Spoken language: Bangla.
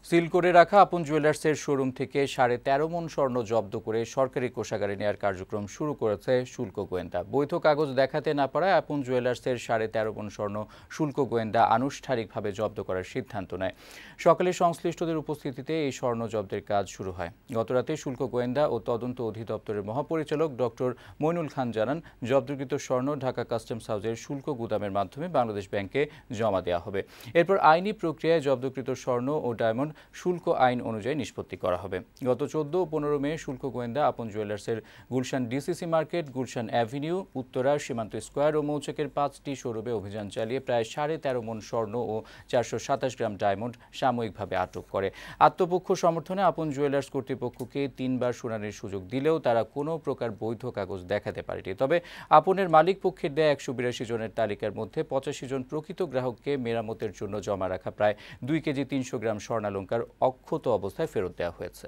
সিল করে রাখা আপন জুয়েলার্সের শোরুম থেকে 13.5 মণ স্বর্ণ জব্দ করে সরকারি কোষাগারে নেওয়ার কার্যক্রম শুরু করেছে শুল্ক গোয়েন্দা। বৈধ কাগজ দেখাতে না পারায় আপন জুয়েলার্সের 13.5 মণ স্বর্ণ শুল্ক গোয়েন্দা আনুষ্ঠানিকভাবে জব্দ করার সিদ্ধান্ত নেয়। সকালে সংশ্লিষ্টদের উপস্থিতিতে এই স্বর্ণ জব্দের কাজ শুরু হয়। গতরাতে শুল্ক গোয়েন্দা ও তদন্ত অধিদপ্তরের মহাপরিচালক ডক্টর মইনুল খান জানান, জব্দকৃত স্বর্ণ ঢাকা কাস্টমস হাউসের শুল্ক গুদামের মাধ্যমে বাংলাদেশ ব্যাংকে জমা দেওয়া হবে। এরপর আইনি প্রক্রিয়ায় জব্দকৃত স্বর্ণ ও ডায়মন্ড শুল্ক আইন অনুযায়ী নিষ্পত্তি করা হবে। গত 14 ও 15 মে শুল্ক গোয়েন্দা আপন জুয়েলার্সের Gulshan DCC market, Gulshan avenue, Uttara, Simanto square ও মৌচাকের 5টি শোরুমে অভিযান চালিয়ে প্রায় 13.5 মণ স্বর্ণ ও 427 গ্রাম ডায়মন্ড সাময়িকভাবে আটক করে। আত্মপক্ষ সমর্থনে আপন জুয়েলার্স কর্তৃপক্ষকে 3 বার শুনানির সুযোগ দিলেও তারা কোনো প্রকার বৈধ কাগজ দেখাতে পারেনি। তবে আপনের মালিক পক্ষের দেয়া 182 জনের তালিকার মধ্যে 85 জন প্রকৃত গ্রাহককে মেরামতের জন্য জমা রাখা প্রায় 2 কেজি 300 গ্রাম স্বর্ণালংকার অক্ষত অবস্থায় ফেরত দেওয়া হয়েছে।